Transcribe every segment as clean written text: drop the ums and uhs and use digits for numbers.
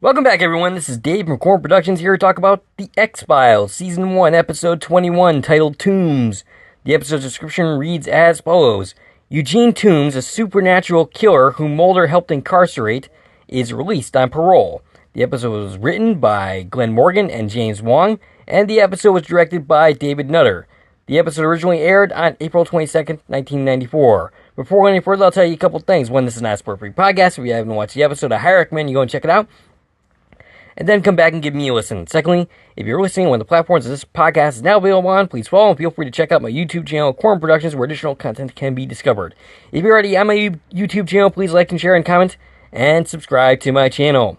Welcome back, everyone. This is Dave from Core Productions here to talk about The X-Files, Season 1, Episode 21, titled Tooms. The episode's description reads as follows. Eugene Tooms, a supernatural killer whom Mulder helped incarcerate, is released on parole. The episode was written by Glenn Morgan and James Wong, and the episode was directed by David Nutter. The episode originally aired on April 22nd, 1994. Before going any further, I'll tell you a couple things. One, this is not a spoiler-free podcast. If you haven't watched the episode, I highly recommend you go and check it out. And then come back and give me a listen. Secondly, if you're listening on one of the platforms this podcast is now available on, please follow and feel free to check out my YouTube channel, Corn Productions, where additional content can be discovered. If you're already on my YouTube channel, please like and share and comment, and subscribe to my channel.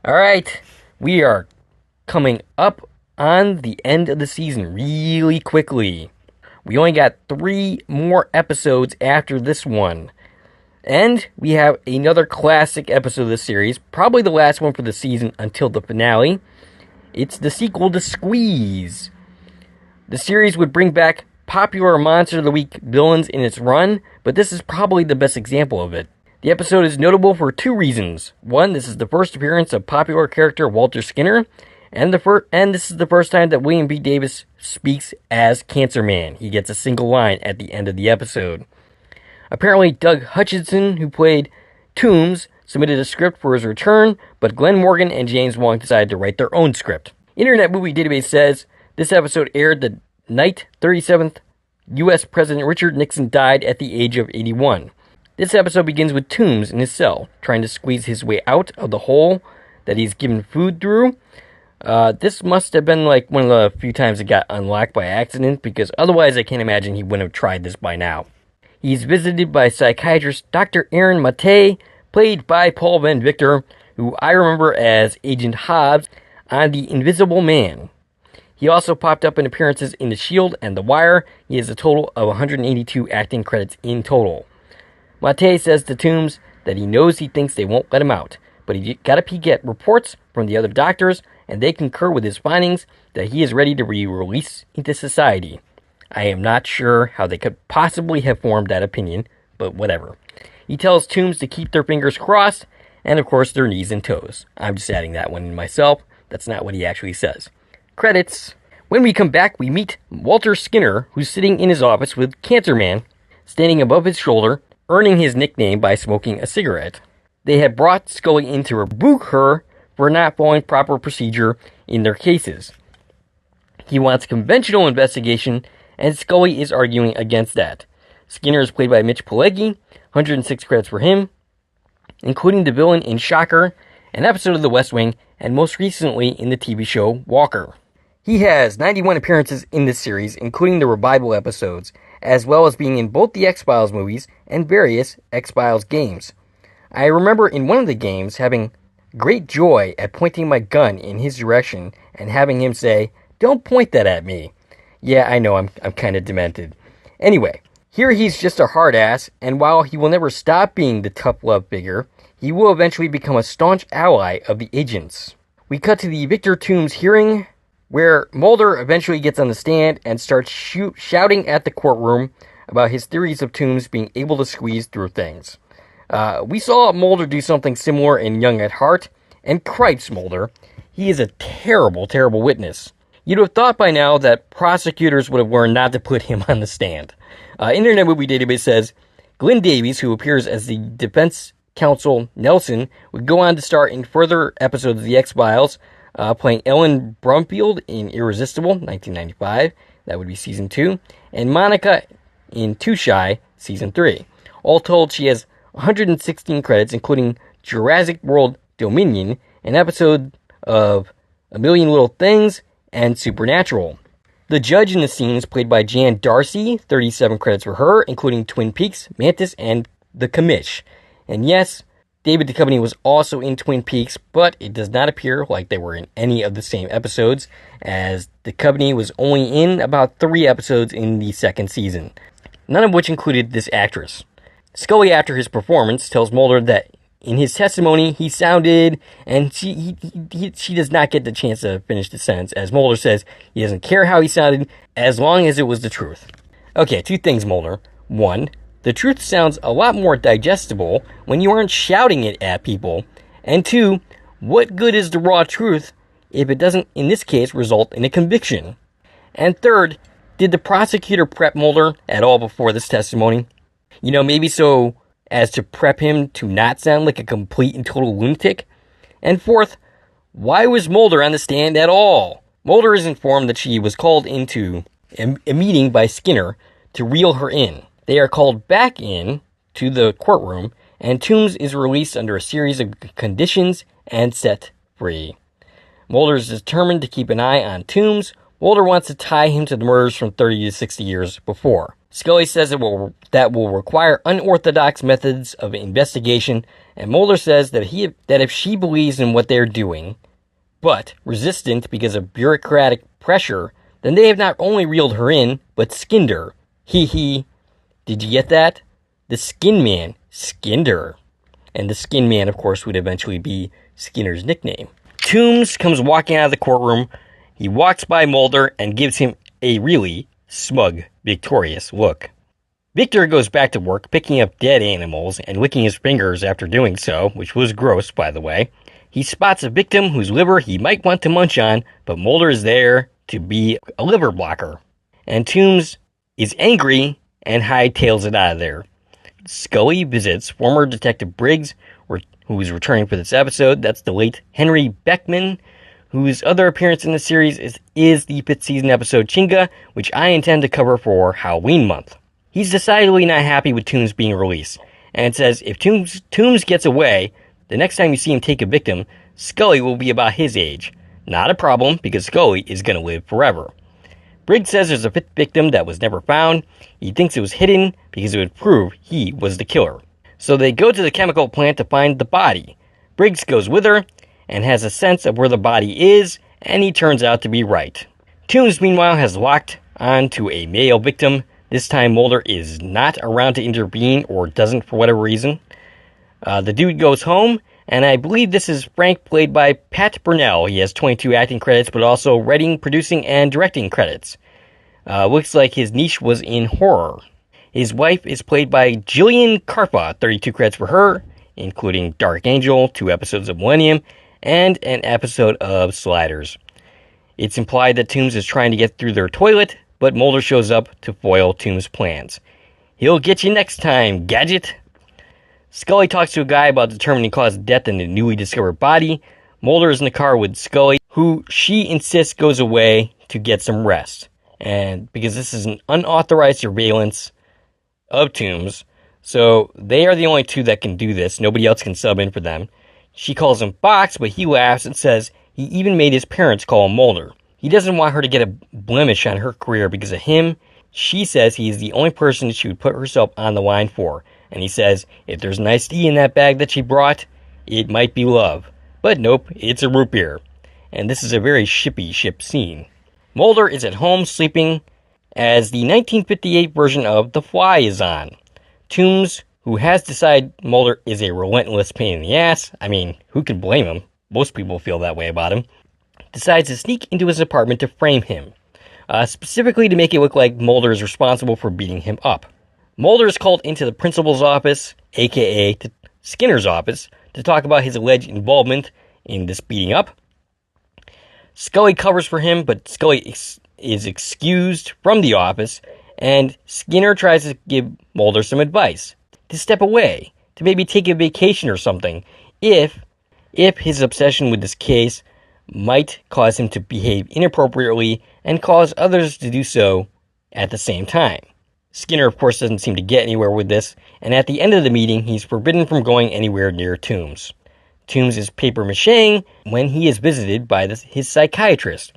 Alright, we are coming up on the end of the season really quickly. We only got 3 more episodes after this one. And we have another classic episode of this series, probably the last one for the season until the finale. It's the sequel to Squeeze. The series would bring back popular Monster of the Week villains in its run, but this is probably the best example of it. The episode is notable for 2 reasons. One, this is the first appearance of popular character Walter Skinner, and this is the first time that William B. Davis speaks as Cancer Man. He gets a single line at the end of the episode. Apparently, Doug Hutchinson, who played Tooms, submitted a script for his return, but Glenn Morgan and James Wong decided to write their own script. Internet Movie Database says, this episode aired the night 37th U.S. President Richard Nixon died at the age of 81. This episode begins with Tooms in his cell, trying to squeeze his way out of the hole that he's given food through. This must have been like one of the few times it got unlocked by accident, because otherwise I can't imagine he wouldn't have tried this by now. He's visited by psychiatrist Dr. Aaron Maté, played by Paul Van Victor, who I remember as Agent Hobbs on The Invisible Man. He also popped up in appearances in The Shield and The Wire. He has a total of 182 acting credits in total. Maté says to Tooms that he thinks they won't let him out, but he got a peek at reports from the other doctors, and they concur with his findings that he is ready to be released into society. I am not sure how they could possibly have formed that opinion, but whatever. He tells Tooms to keep their fingers crossed, and of course their knees and toes. I'm just adding that one in myself. That's not what he actually says. Credits. When we come back, we meet Walter Skinner, who's sitting in his office with Cancer Man, standing above his shoulder, earning his nickname by smoking a cigarette. They had brought Scully in to rebuke her for not following proper procedure in their cases. He wants a conventional investigation, and Scully is arguing against that. Skinner is played by Mitch Pileggi, 106 credits for him, including the villain in Shocker, an episode of The West Wing, and most recently in the TV show Walker. He has 91 appearances in this series, including the revival episodes, as well as being in both the X-Files movies and various X-Files games. I remember in one of the games having great joy at pointing my gun in his direction and having him say, "Don't point that at me." Yeah, I know, I'm kind of demented. Anyway, here he's just a hard ass, and while he will never stop being the tough love figure, he will eventually become a staunch ally of the agents. We cut to the Victor Tooms hearing, where Mulder eventually gets on the stand and starts shouting at the courtroom about his theories of Tooms being able to squeeze through things. We saw Mulder do something similar in Young at Heart, and cripes Mulder, he is a terrible, terrible witness. You'd have thought by now that prosecutors would have learned not to put him on the stand. Internet Movie Database says, Glenn Davies, who appears as the defense counsel Nelson, would go on to star in further episodes of The X-Files, playing Ellen Brumfield in Irresistible, 1995, that would be Season 2, and Monica in Too Shy, Season 3. All told, she has 116 credits, including Jurassic World Dominion, an episode of A Million Little Things, and Supernatural. The judge in the scene is played by Jan Darcy, 37 credits for her, including Twin Peaks, Mantis, and The Commish. And yes, David Duchovny was also in Twin Peaks, but it does not appear like they were in any of the same episodes, as Duchovny was only in about 3 episodes in the second season, none of which included this actress. Scully, after his performance, tells Mulder that in his testimony, he sounded, and she does not get the chance to finish the sentence, as Mulder says he doesn't care how he sounded, as long as it was the truth. Okay, 2 things, Mulder. 1, the truth sounds a lot more digestible when you aren't shouting it at people. And 2, What good is the raw truth if it doesn't, in this case, result in a conviction? And third, did the prosecutor prep Mulder at all before this testimony? Maybe so as to prep him to not sound like a complete and total lunatic? And fourth, why was Mulder on the stand at all? Mulder is informed that she was called into a meeting by Skinner to reel her in. They are called back in to the courtroom, and Tooms is released under a series of conditions and set free. Mulder is determined to keep an eye on Tooms. Mulder wants to tie him to the murders from 30 to 60 years before. Scully says that will require unorthodox methods of investigation, and Mulder says that if she believes in what they're doing, but resistant because of bureaucratic pressure, then they have not only reeled her in, but skinned her. Hee. Did you get that? The Skin Man skinned her. And the Skin Man, of course, would eventually be Skinner's nickname. Tooms comes walking out of the courtroom. He walks by Mulder and gives him a really smug, victorious look. Victor goes back to work, picking up dead animals and licking his fingers after doing so, which was gross, by the way. He spots a victim whose liver he might want to munch on, but Mulder is there to be a liver blocker. And Tooms is angry and hightails it out of there. Scully visits former Detective Briggs, who is returning for this episode. That's the late Henry Beckman, whose other appearance in the series is the 5th season episode Chinga, which I intend to cover for Halloween month. He's decidedly not happy with Tooms being released, and says if Tooms gets away, the next time you see him take a victim, Scully will be about his age. Not a problem, because Scully is going to live forever. Briggs says there's a 5th victim that was never found. He thinks it was hidden because it would prove he was the killer. So they go to the chemical plant to find the body. Briggs goes with her and has a sense of where the body is, and he turns out to be right. Tooms, meanwhile, has locked onto a male victim. This time Mulder is not around to intervene, or doesn't for whatever reason. The dude goes home, and I believe this is Frank, played by Pat Burnell. He has 22 acting credits, but also writing, producing, and directing credits. Looks like his niche was in horror. His wife is played by Jillian Carpa, 32 credits for her, including Dark Angel, 2 episodes of Millennium, and an episode of Sliders. It's implied that Tooms is trying to get through their toilet, but Mulder shows up to foil Tooms' plans. He'll get you next time, Gadget! Scully talks to a guy about determining cause of death in the newly discovered body. Mulder is in the car with Scully, who she insists goes away to get some rest. And because this is an unauthorized surveillance of Tooms, so they are the only 2 that can do this. Nobody else can sub in for them. She calls him Fox, but he laughs and says he even made his parents call him Mulder. He doesn't want her to get a blemish on her career because of him. She says he is the only person she would put herself on the line for. And he says, if there's an iced tea in that bag that she brought, it might be love. But nope, it's a root beer. And this is a very shippy ship scene. Mulder is at home sleeping as the 1958 version of The Fly is on. Tooms, who has decided Mulder is a relentless pain in the ass, I mean, who can blame him? Most people feel that way about him. Decides to sneak into his apartment to frame him. Specifically to make it look like Mulder is responsible for beating him up. Mulder is called into the principal's office, aka Skinner's office, to talk about his alleged involvement in this beating up. Scully covers for him, but Scully is excused from the office, and Skinner tries to give Mulder some advice. To step away, to maybe take a vacation or something, if his obsession with this case might cause him to behave inappropriately and cause others to do so at the same time. Skinner, of course, doesn't seem to get anywhere with this, and at the end of the meeting, he's forbidden from going anywhere near Tooms. Tooms is papier-mâchéing when he is visited by his psychiatrist.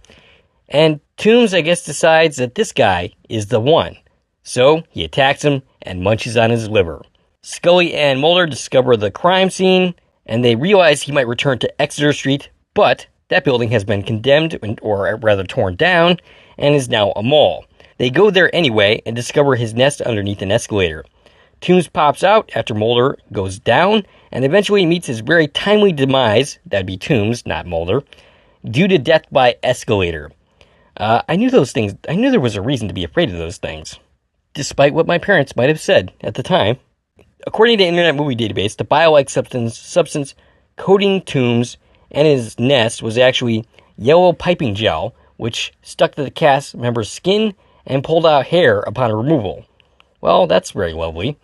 And Tooms, I guess, decides that this guy is the one. So, he attacks him and munches on his liver. Scully and Mulder discover the crime scene, and they realize he might return to Exeter Street, but that building has been condemned, or rather torn down, and is now a mall. They go there anyway and discover his nest underneath an escalator. Tooms pops out after Mulder goes down and eventually meets his very timely demise, that'd be Tooms, not Mulder, due to death by escalator. I knew there was a reason to be afraid of those things, despite what my parents might have said at the time. According to Internet Movie Database, the bio-like substance coating Tooms and his nest was actually yellow piping gel, which stuck to the cast member's skin and pulled out hair upon removal. Well, that's very lovely.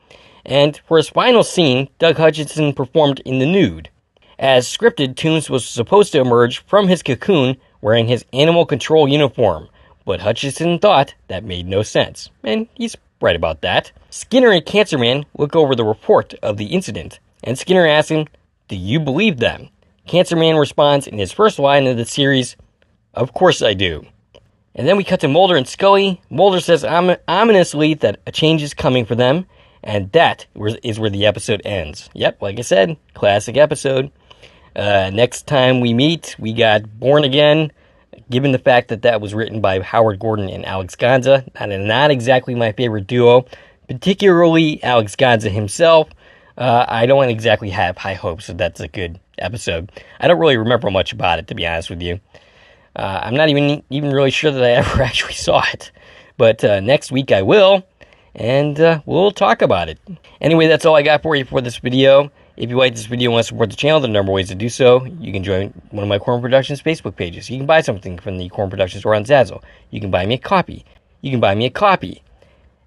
And for his final scene, Doug Hutchinson performed in the nude. As scripted, Tooms was supposed to emerge from his cocoon wearing his animal control uniform, but Hutchinson thought that made no sense, and he's right about that. Skinner and Cancerman look over the report of the incident, and Skinner asks him, "Do you believe them?" Cancerman responds in his first line of the series, "Of course I do." And then we cut to Mulder and Scully. Mulder says ominously that a change is coming for them, and that is where the episode ends. Yep, like I said, classic episode. Next time we meet, we got Born Again, given the fact that that was written by Howard Gordon and Alex Garza. Not exactly my favorite duo, particularly Alex Garza himself. I don't exactly have high hopes that that's a good episode. I don't really remember much about it, to be honest with you. I'm not even really sure that I ever actually saw it. But next week I will, and we'll talk about it. Anyway, that's all I got for you for this video. If you like this video and want to support the channel, there are a number of ways to do so. You can join one of my Corn Productions Facebook pages. You can buy something from the Corn Productions store on Zazzle. You can buy me a copy.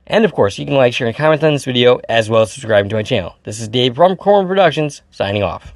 And of course, you can like, share, and comment on this video, as well as subscribing to my channel. This is Dave from Corn Productions, signing off.